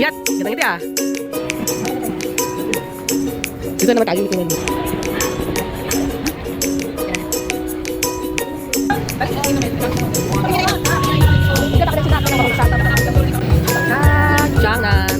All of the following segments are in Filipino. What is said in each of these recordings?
Iyat! Ganda ngiti ah. Dito naman tayo dito naman. Jangan.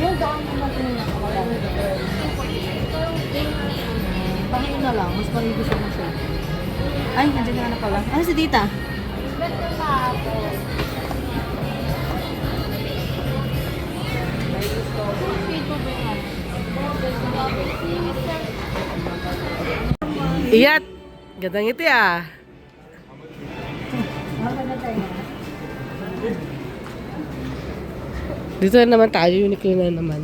Yung doon naman yung nakakalala. Pangin na lang, mas maribis ako siya. Ay, nandiyan na pala. Ano si tita? Iyat! Ganda ngiti ah. Dito na naman tayo, Uniqlo na naman.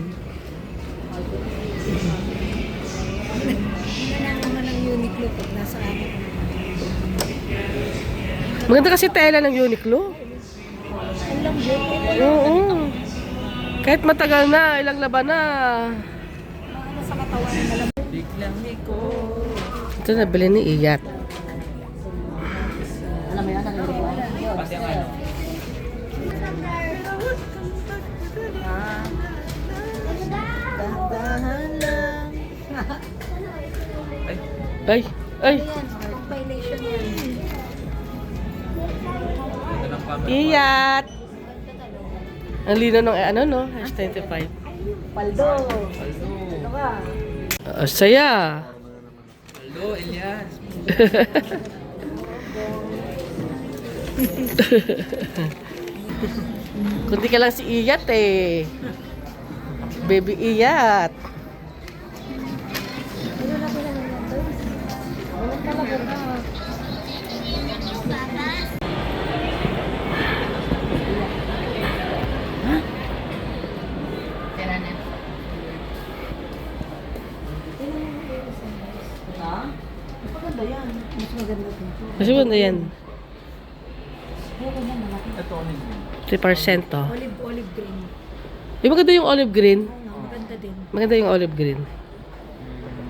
Hindi na naman ang Uniqlo pag nasa amin. Maganda kasi tela ng Uniqlo. Ang lambot. Oo. Kahit matagal na, ilang laban na. Ano sa katawan na lambot. Biglang iko. Ito nabili ni Iyat. Alam mo yan, Pati ang ano. Dahan lang. Ay! Ay! Yan, violation yan. Ito ng camera. Iyat! Ang lino ng ano no? #25. Paldo. Aldo. Ano ka? Saya! Aldo, Elias. Kundi ka lang si Iyat eh. Baby Iyat. Walang talaga na. Ha? Maganda yan. Mas maganda dito. Kasi ba na yan? Ayoko yan, malaki. Ito ano yun? 3% to. Olive green. Yung maganda yung olive green. Ano, maganda din. Maganda yung olive green.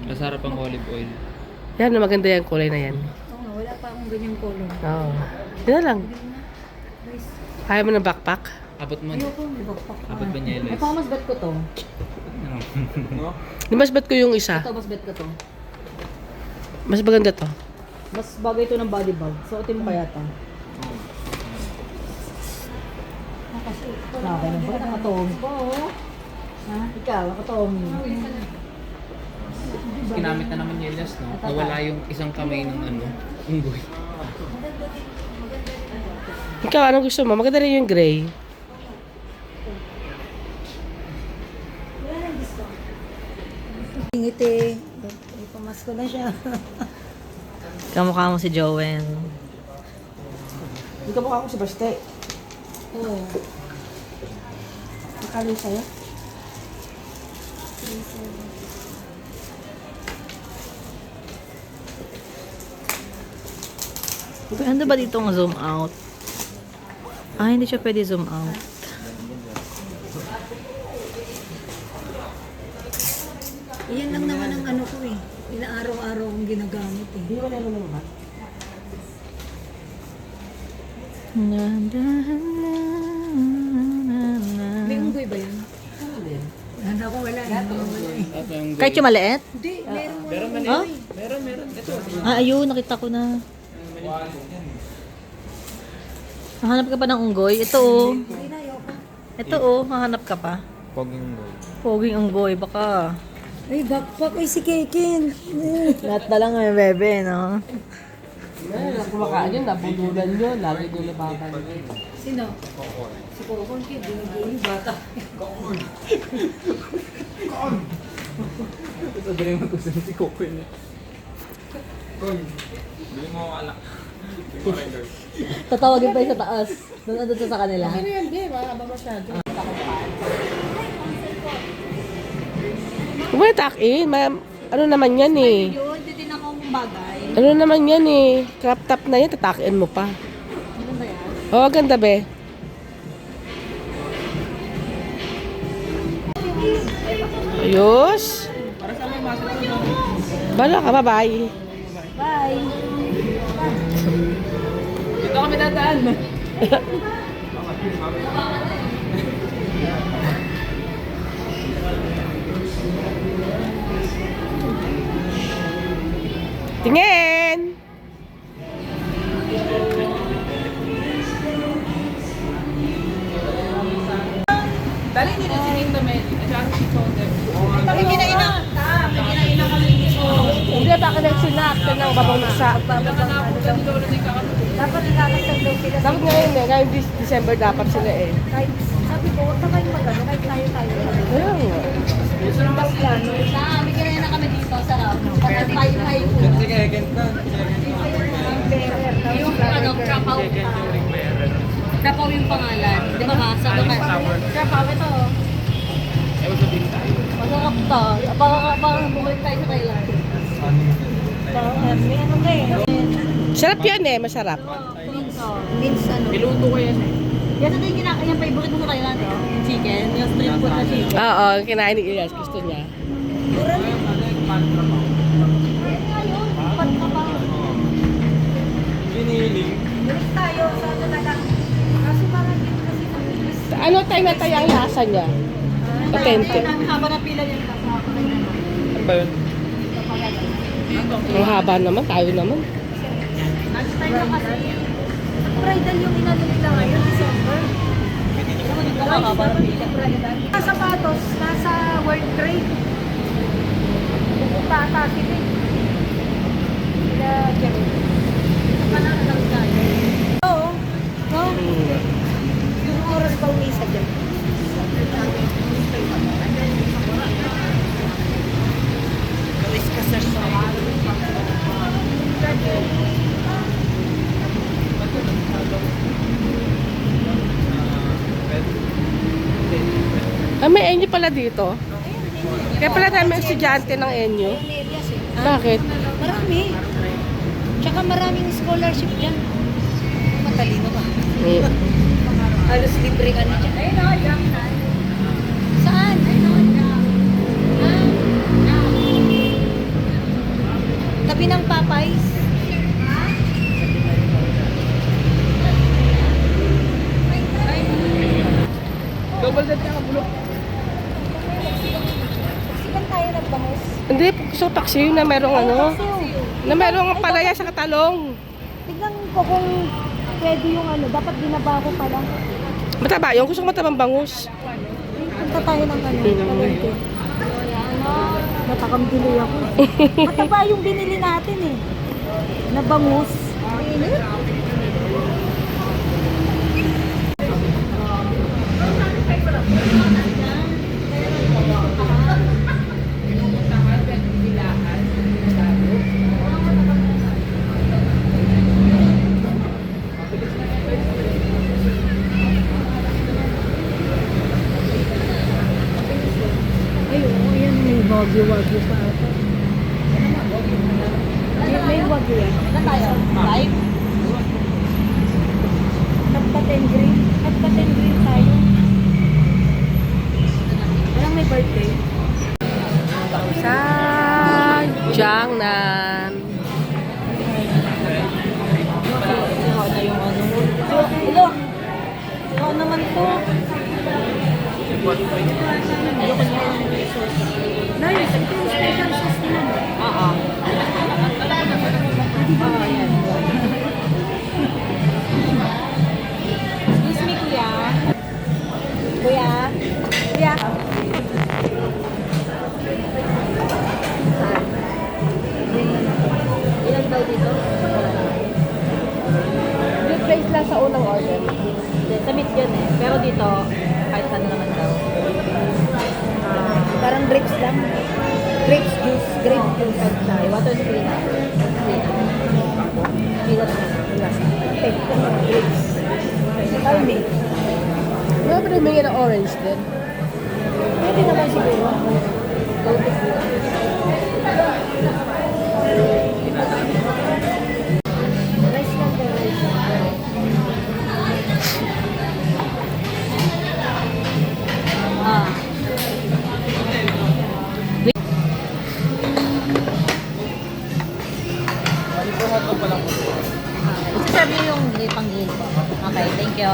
Masarap ang olive oil. Yan, maganda yung kulay na yan. Oo nga, wala pa akong ganyang color. Oo. Yun na lang. Guys, Kaya mo ng backpack? Abot mo. ayoko, may backpack pa. Abot ba niya, Elias? Ay, mas bet ko to. No? Di mas bet ko yung isa. Ito, mas bet ko to. Mas maganda to. Mas bagay to ng body bag. Suotin mo kaya to. Nakakay na ba? Nakatomi po. Ha? Ikaw, nakatomi. Ginamit na naman ni Elias, no? Nawala yung isang kamay ng ano, unggoy. Ikaw, anong gusto mo? Maganda rin yung gray. Ngiti. Ipamasko na siya. Kamukha mo si Jowen. Hindi ka mukha ako si Baste. Oo. Nakali sa'yo? Ano ba ditong zoom out? Ah, hindi siya pwede zoom out. Iyan lang naman ang ano ko eh. Inaaraw-araw kong ginagamit eh. Hindi mo na naman. May unggoy ba yan? Handa ko wala. Kahit yung maliit? Hindi, meron mo. Meron man Huh? Meron. Ito. Ah, ayun, nakita ko na. Hahanap ka pa ng unggoy? Ito oh. Hindi na, ayoko. Ito oh, hahanap ka pa. Poging unggoy. Poging unggoy, baka. Ay, backpack. Ay, si Kekin. Lahat na lang may bebe, no? Meron, kumakain yun, nabululan yun, lagi nulababan. Sino? Si Kokon. Binigay yung bata. Ito din mo gusto si Coco niya. Tatawagin pa yung sa taas. Doon sa kanila. Ano yan, di? Mahaba masyado. Huwag mo na-tuck-in. Ano naman yan eh? Yun, titin akong bagay. Ano naman yan eh? Crop top na yan, tatakin mo pa. Ano ba yan? Oo, ganda be. Ayos. Bala ka, bye-bye. Bye! Dito kami dadaan. Tingin! Dali nila si Tita Meli. At saka si Soder. May kinaina kami dito. Hindi ba connection na actor ng babangsa? Dapat nakakasal daw sila. Dapat ngayon eh, ngayon December dapat sila eh. Kahit, sabi ko, huwag na kayong magano, kahit tayo. Ayun nga. Bigyan na kami dito sa tayo po. Sige, ganito. Yung ano, Krapaw. Krapaw yung pangalan. Di ba nga? Sabi ka. Krapaw, ito. Ewan sabihin tayo. Masarap to. Parang bumalik tayo sa Thailand. May ano ba eh? Sarap yan eh, masarap. Beans ano. Niluto ko yan eh. Yan ito yung yung favorite mo sa Thailand, oh. Yung chicken. Yung street food na chicken. Oo, kinain ni Elias, gusto niya. Giniling. Balik tayo sa talagang. Kaso parang dito kasi Ano tayo na tayo ang lasa niya? Authentic. Ang haba na pila yung kasama. Ano ba yun? Ang haba naman, tayo naman. Next time na kasi. Bridal yung inano nila ngayon, December. Haba na pila. Sa sapatos, nasa World Trade. Pupunta ata sila eh. Sila Jerry. Panalo lang tayo. Oo. No? Yung oras pa umisa dyan. Ah, may Enyo pala dito. Kaya pala namin estudyante ng Enyo. Bakit? Marami. Tsaka maraming scholarship dyan. Matalino ka. Eh, Halos libre ka na dyan. Saan? Tabi ng Popeyes. Double dead ka bulok. Sigan tayo nagbangos. hindi, gusto ko taxi na merong ano. Na merong palaya sa katalong. Tignan ko kung pwede yung ano. Dapat binaba ko pala. Mataba yung gusto ko matabang bangus. Punta tayo ng ano. Palengke. Natakam tuloy ako. Mataba yung binili natin eh. Na bangus. Wagyu pa ata. May wagyu yan. Saan tayo? Live? Cut and green. Cut and green tayo. Walang may birthday. Sa Jiangnan. Ikaw na yung ano. Hello. Ikaw naman po. Ayoko niya yung sauce. Nice. Ito yung special sauce nila. Oo. Oo, yan. Excuse me, kuya. Kuya? Kuya? Ilan daw dito? Good place lang sa unang order. Sa meat yun eh. Pero dito, kahit ano naman daw. Parang grapes lang. yung pag tayo. Water spray na. Peanut na. Grapes. Palmi. Wala ba namin ng orange din? Pwede naman siguro. Rice lang po, rice lang. Gusto sabi yung pang-gil po. Okay, thank you.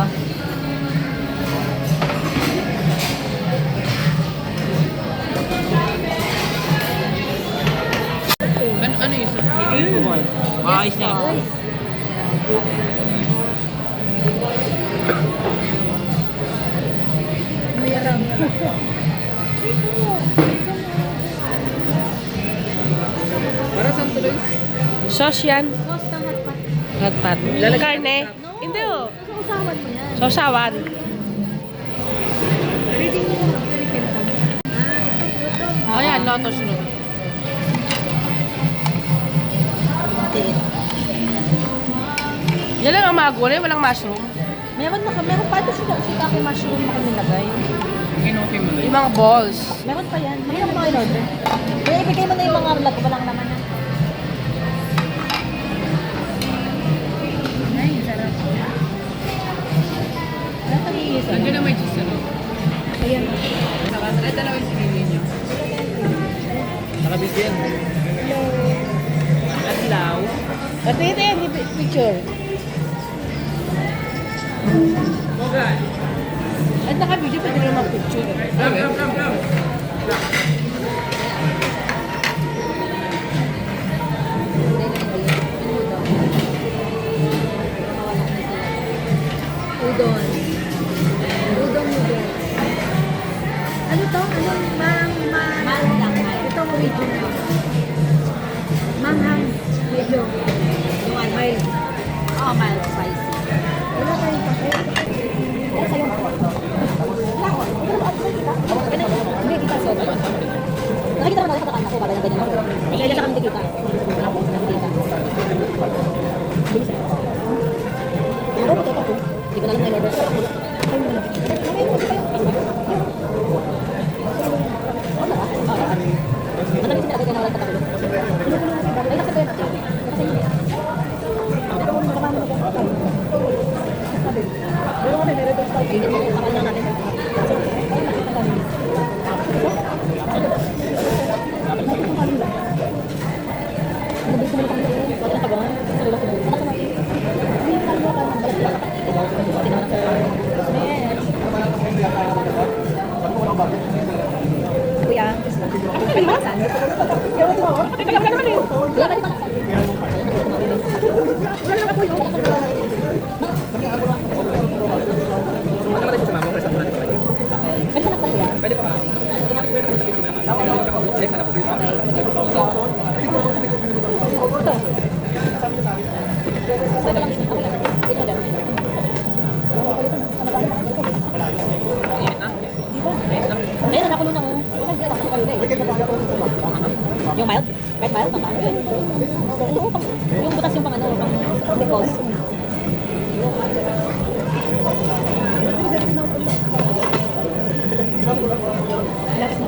Ano yung isa? Ayos na. Mayroon. Para saan tuloy? Sauce yan. Sauce na hotpot. Hotpot. Karne? Hindi oh. Sausawan mo yan. Sausawan. Reading mo yung Philippine pa. Ito. Oh, yan. Lotus root. Yan lang ang mga gulay. Walang mushroom. Meron pa ito shiitake mushroom na kami nilagay. Kinoke mo na Yung mga balls. Meron pa yan. Meron pa in order. Kaya ibigay mo na yung mga lag, walang naman na. Ay, sarap. Ano pa iisa? Nandiyan na may cheese ano? Ayan. Ay, dalawa yung sinili niya. Nakabigyan. Adlaw. Pati ito yan. Picture. Okay. At naka-video. Pwede rin mag-picture. Udon. Udon noodles. Ano to? Anong manghang? Ito original. Manghang. Medyo. Mild. Oh, mild spicy. Wala tayong pakit. Ano sa'yo? Wala ko. Hindi, kita so. Nakikita naman sa kakanan ko. Bagay na ganyan mo. Kaya sa kami kita. Nakikita. Bilis. Ano ba ito? Hindi ko na lang na-order. Ay, mo na. Mamaya mo kasi kayo. Madami sila kaya na walang patakulo. Ay, nasa kaya natin. Kasi yun. Hindi mo kapal lang natin. Kuya. Pwede ba? Saan? Pwede pa. Ayun, nakulo na ko. Yung mild? Kahit mild na mild? Yung butas yung pang ano, pang because. Lapit na.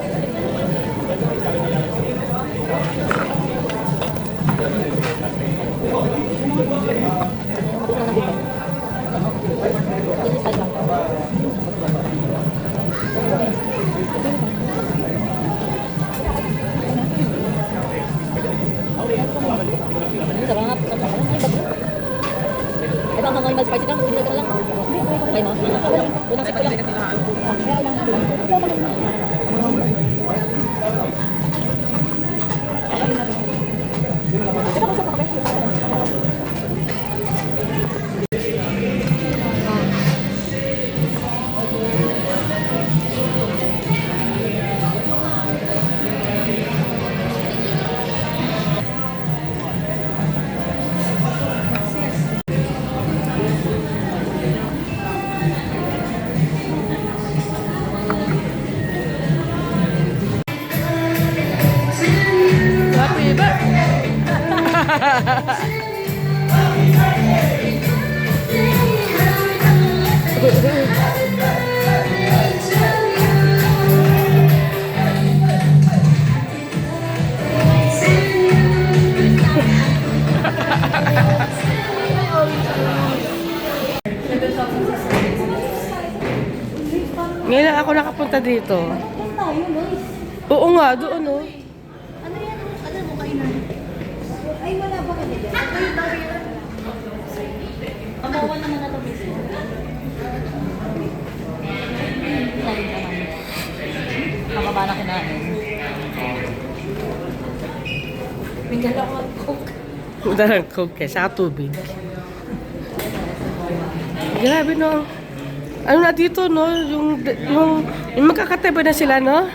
Sarap. Ito ang mga mild spicy lang, hindi ka lang. Okay mo? Unang sip ko lang. Ngayon lang ako nakapunta dito. Doon tayo, Lois. Oo nga, doon oh. Ano yan? Ano mo kayo na? Ay, wala ba kami dyan? Kayo ba yan? Kabawan naman na ito, Miss. Saling naman. Kababa na kinain. May dalawang coke. Darang coke eh, saka tubig. Grabe no. Ano na dito no, yung magkakatabi na sila no?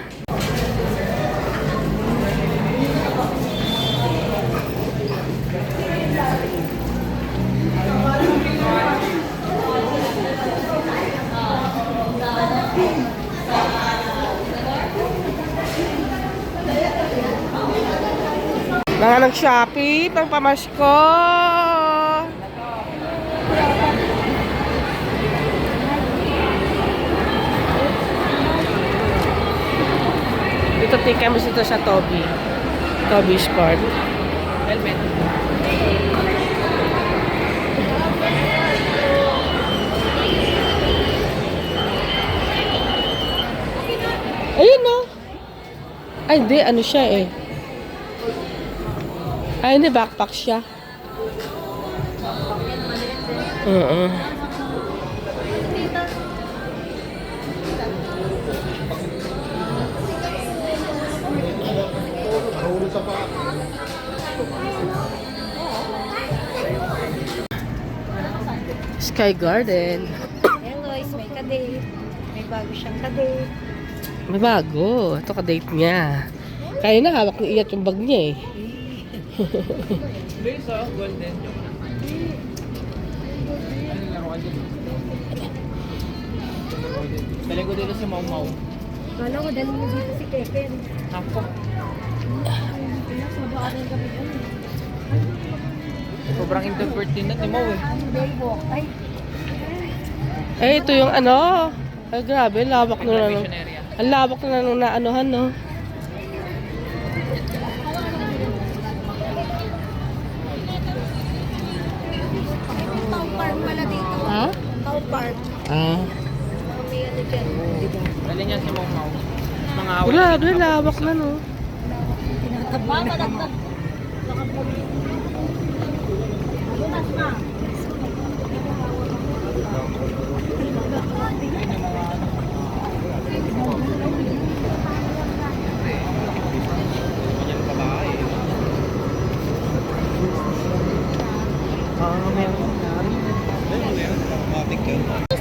Mga nag-Shopee, pang pamasko. Dito tikamos dito sa Toby. Toby Sport. Helmet. Ayun no. Ay hindi, ano siya eh. Ay hindi, backpack siya. Oo. Sky Garden. Hello, may kadate. May bago siyang kadate. May bago. Ito ka-date niya. Kaya na hawak ni Iyat yung bag niya eh. Please, golden. Dali ko dito si Mau Mau. Kala ko dali mo dito si Kevin. Ako. Pinasabaanan kami dyan. Sobrang introvert din na ni Mau eh. Day walk. Ay, Eh, ito yung ano. Ay, grabe. Lawak na lang. Recreation area. Ang lawak na lang na anuhan, no? Town Park pala dito. Ha? Town Park. Ah. May ano dyan. Dali niya si Mau Mau. Mga Grabe, lawak na, no? Mama, nagtag. Lunas na.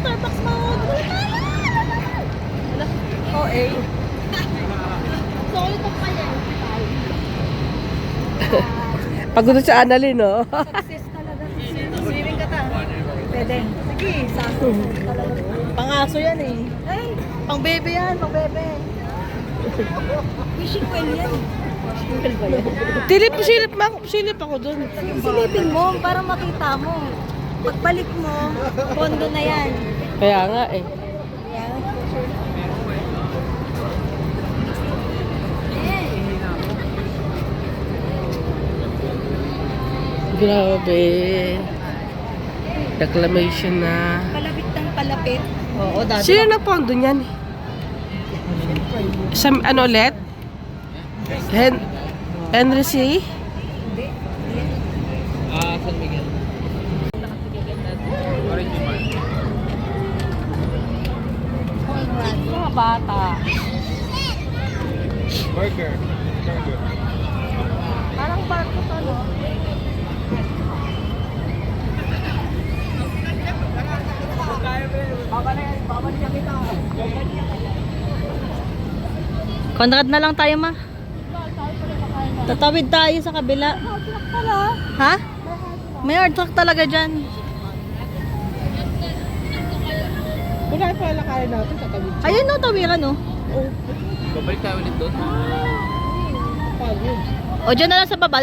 Starbucks mo. Oh, eh. Sorry ko pala. Pagod sa Annalyn, no? Success talaga. Siring ka ta. Pwede. Sige, sako. Pangaso yan eh. Ay, pang bebe yan, pang bebe. Fishing well yan. Fishing well ba yan? Silip ako dun. Silipin mo para makita mo. Pagbalik mo, pondo na yan. Kaya nga, eh. Yan. Grabe. Reclamation na. Palapit ng palapit. Oo, dati. Sino nagpondo niyan? Sa ano ulit? Henry C? San Miguel. Orange man. Mga bata. Burger. Parang barko to, no? Conrad na lang tayo, ma. Tatawid tayo sa kabila. Ha? May hard truck talaga dyan. Wala pala kaya natin tatawid. Ayun no, tawiran no. Babalik tayo ulit doon. Pagod. O, dyan na lang sa baba.